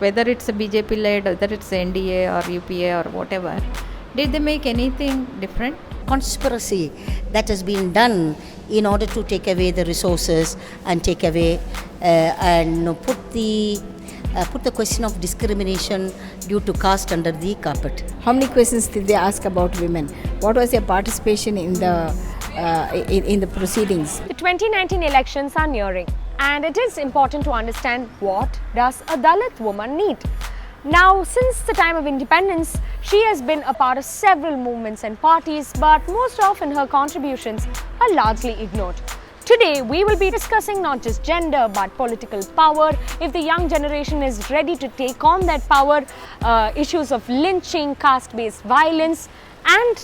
whether it's a BJP led, whether it's NDA or UPA or whatever, did they make anything different? Conspiracy that has been done in order to take away the resources and take away and put the question of discrimination due to caste under the carpet. How many questions did they ask about women? What was their participation in the proceedings? The 2019 elections are nearing, and it is important to understand what does a Dalit woman need. Now, since the time of independence, she has been a part of several movements and parties, but most often her contributions are largely ignored. Today, we will be discussing not just gender but political power, if the young generation is ready to take on that power, issues of lynching, caste-based violence, and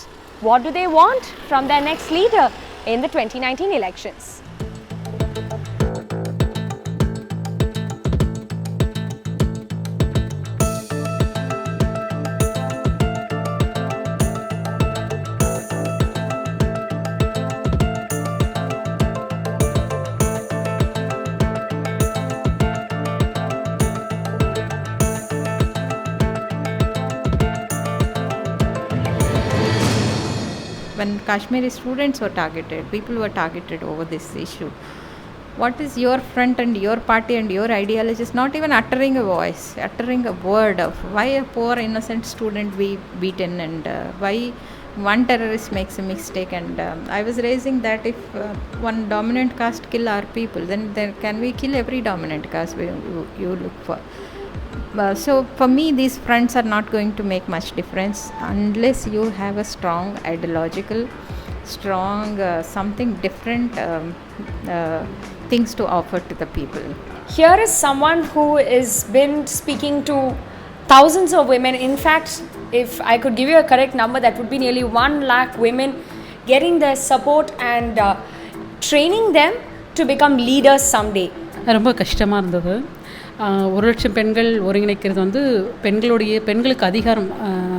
what do they want from their next leader in the 2019 elections. When Kashmiri students were targeted, people were targeted over this issue. What is your front and your party and your ideologies not even uttering a voice, uttering a word of why a poor innocent student be beaten, and why one terrorist makes a mistake? And I was raising that if one dominant caste kill our people, then can we kill every dominant caste you look for? So for me, these fronts are not going to make much difference unless you have a strong ideological, strong something different things to offer to the people. Here is someone who has been speaking to thousands of women. In fact, if I could give you a correct number, that would be nearly 1 lakh women, getting their support and training them to become leaders someday. ரொம்ப கஷ்டமாக இருந்தது. 1,00,000 பெண்கள் ஒருங்கிணைக்கிறது வந்து பெண்களுக்கு அதிகாரம்,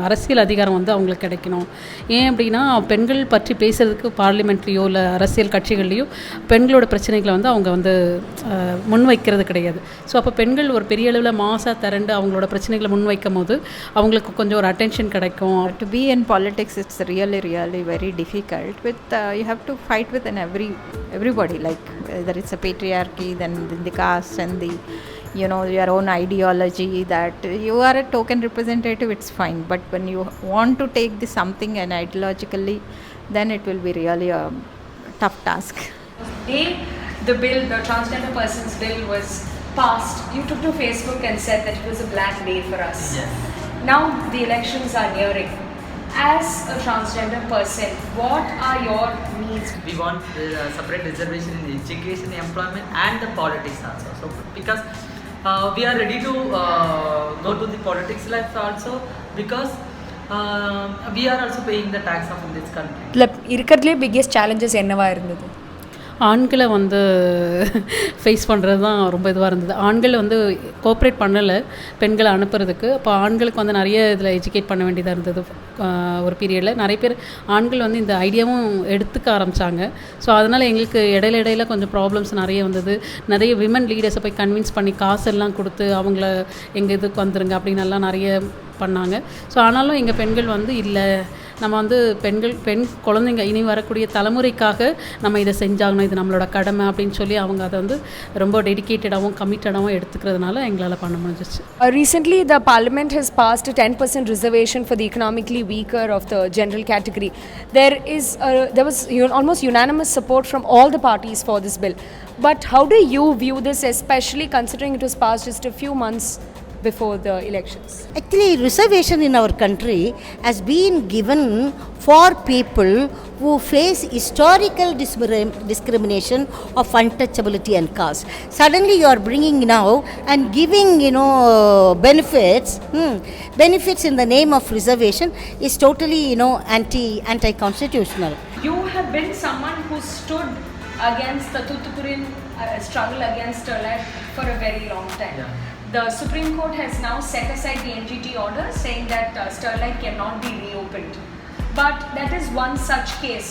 அரசியல் அதிகாரம் வந்து அவங்களுக்கு கிடைக்கணும். ஏன் அப்படின்னா, பெண்கள் பற்றி பேசுகிறதுக்கு பார்லிமெண்ட்லேயோ இல்லை அரசியல் கட்சிகள்லேயோ பெண்களோட பிரச்சனைகளை வந்து அவங்க வந்து முன்வைக்கிறது கிடையாது. ஸோ அப்போ பெண்கள் ஒரு பெரிய அளவில் மாசாக திரண்டு அவங்களோட பிரச்சனைகளை முன்வைக்கும் போது அவங்களுக்கு கொஞ்சம் ஒரு அட்டென்ஷன் கிடைக்கும். To be in politics, it's really very difficult. You have to fight with everybody, like whether it's a patriarchy, then the caste and the your own ideology, that you are a token representative, it's fine, but when you want to take this something and ideologically, then it will be really a tough task. The transgender person's bill was passed, you took to Facebook and said that it was a black day for us. Yes. Now the elections are nearing. As a transgender person, what are your needs? We want separate reservation in education, employment and the politics also. So because we are ready to go to the politics life also, because we are also paying the tax of in this country. இருக்கிறதுலே biggest challenges என்னவா இருந்தது? ஆண்களை வந்து face பண்ணுறது தான் ரொம்ப இதுவாக இருந்தது. ஆண்கள் வந்து கோஆப்ரேட் பண்ணலை பெண்களை அனுப்புறதுக்கு. அப்போ ஆண்களுக்கு வந்து நிறைய இதில் எஜுகேட் பண்ண வேண்டியதாக இருந்தது. ஒரு பீரியடில் நிறைய பேர் ஆண்கள் வந்து இந்த ஐடியாவும் எடுத்துக்க ஆரம்பித்தாங்க. ஸோ அதனால் எங்களுக்கு இடையில கொஞ்சம் ப்ராப்ளம்ஸ் நிறைய வந்தது. நிறைய விமன் லீடர்ஸை போய் கன்வின்ஸ் பண்ணி காசெல்லாம் கொடுத்து அவங்கள எங்கள் இதுக்கு வந்துருங்க அப்படின்னு எல்லாம் நிறைய பண்ணாங்க. ஸோ ஆனாலும் எங்கள் பெண்கள் வந்து இல்லை, நம்ம வந்து பெண் குழந்தைங்க இனி வரக்கூடிய தலைமுறைக்காக நம்ம இதை செஞ்சாகணும், இது நம்மளோட கடமை அப்படின்னு சொல்லி அவங்க அதை வந்து ரொம்ப டெடிக்கேட்டடாகவும் கமிட்டடாகவும் எடுத்துக்கிறதுனால எங்களால் பண்ண முடிஞ்சிச்சு. Recently, the Parliament has passed a 10% reservation for the economically weaker of the general category. There was almost unanimous support from all the parties for this bill. But how do you view this, especially considering it was passed just a few months before the elections? Actually, reservation in our country has been given for people who face historical discrimination of untouchability and caste. Suddenly you are bringing now and giving benefits in the name of reservation is totally anti-constitutional. You have been someone who stood against the Thoothukudin struggle against Dalit for a very long time. Yeah. The Supreme Court has now set aside the NGT order saying that Sterlite cannot be reopened. But that is one such case.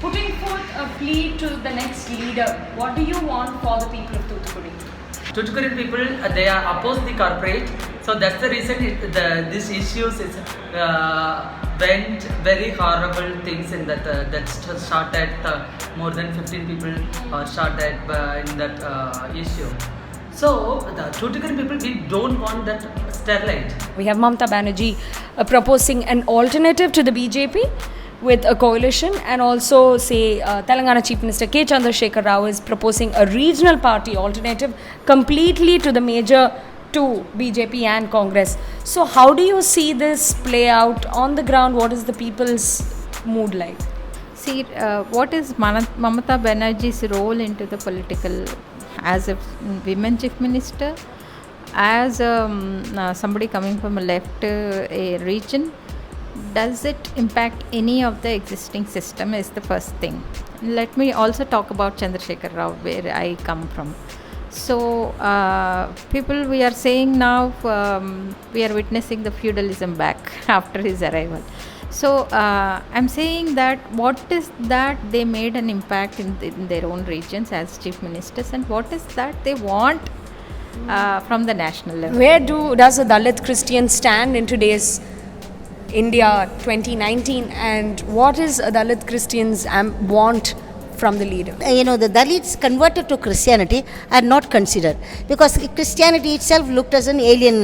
Putting forth a plea to the next leader, what do you want for the people of Thoothukudi? Thoothukudi people, they are opposed the corporate, So that's the reason these issues is went very horrible things in that started more than 15 people started in that issue. So the Tuticorin people, we don't want that Sterlite. We have Mamata Banerjee proposing an alternative to the BJP with a coalition, and also say Telangana Chief Minister K. Chandrasekhar Rao is proposing a regional party alternative completely to the major two, BJP and Congress. So how do you see this play out on the ground? What is the people's mood like? See, what is Mamata Banerjee's role into the political, as a women chief minister, as somebody coming from a left region? Does it impact any of the existing system is the first thing. Let me also talk about Chandrasekhar Rao, where I come from. So people, we are saying now we are witnessing the feudalism back after his arrival. So I'm saying that what is that they made an impact in their own regions as chief ministers, and what is that they want from the national level. Where does a Dalit Christian stand in today's India 2019, and what is a Dalit Christians want from the leader? The Dalits converted to Christianity are not considered, because Christianity itself looked as an alien,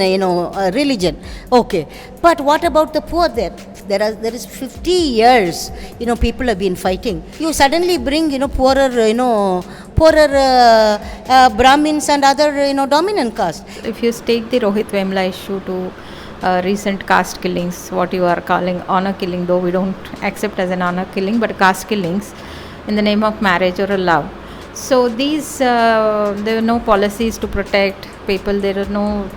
religion. Okay, but what about the poor there? There is 50 years, people have been fighting. You suddenly bring, poorer Brahmins and other, dominant caste. If you take the Rohit Vemla issue to recent caste killings, what you are calling honor killing, though we don't accept as an honor killing, but caste killings in the name of marriage or a love. So these, there are no policies to protect people, there are no,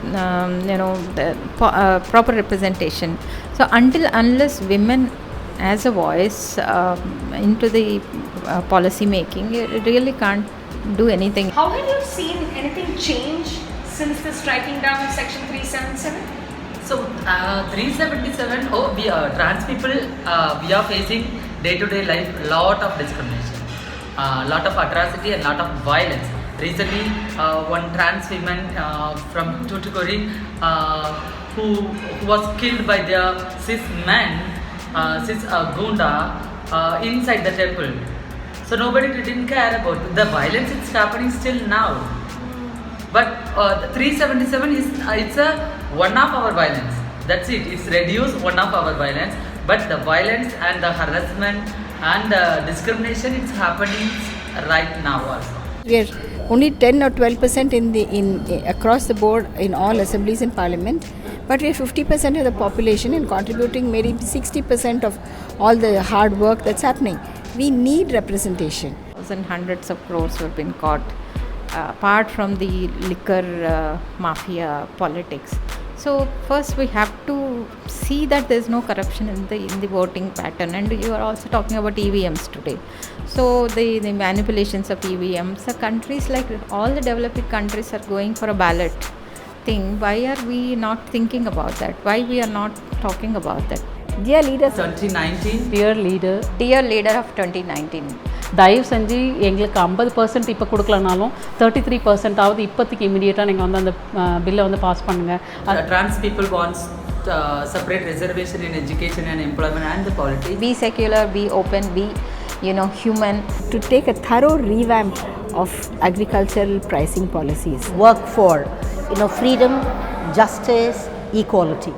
proper representation. So unless women as a voice into the policy making, you really can't do anything. How have you seen anything change since the striking down of Section 377? So 377, we trans people, we are facing day-to-day life lot of discrimination, lot of atrocity and lot of violence. Recently, one trans woman from Tuticorin who was killed by their cis men, cis gunda inside the temple. So nobody didn't care about the violence. It's happening still now. But 377 is it's a one of our violence. That's it. It's reduced one of our violence. But the violence and the harassment and the discrimination, it's happening right now also. We are only 10 or 12% in across the board in all assemblies and parliament, but we are 50% of the population and contributing maybe 60% of all the hard work that's happening. We need representation. Hundreds of crores have been caught, apart from the liquor mafia politics. So first we have to see that there is no corruption in the voting pattern, and you are also talking about EVMs today. So the manipulations of EVMs, the countries like all the developing countries are going for a ballot thing. Why are we not thinking about that? Why we are not talking about that? Dear leaders, 2019. Dear leader, of 2019. தயவு செஞ்சு எங்களுக்கு 50% இப்போ கொடுக்கலனாலும் 33% ஆவது இப்போதைக்கு இமீடியட்டாக நீங்கள் வந்து அந்த பில்லை வந்து பாஸ் பண்ணுங்கள். Trans people wants separate reservation in education and employment and the politics. Be secular, be open, be human. to take a thorough revamp of agricultural pricing policies. Work for freedom, justice, equality.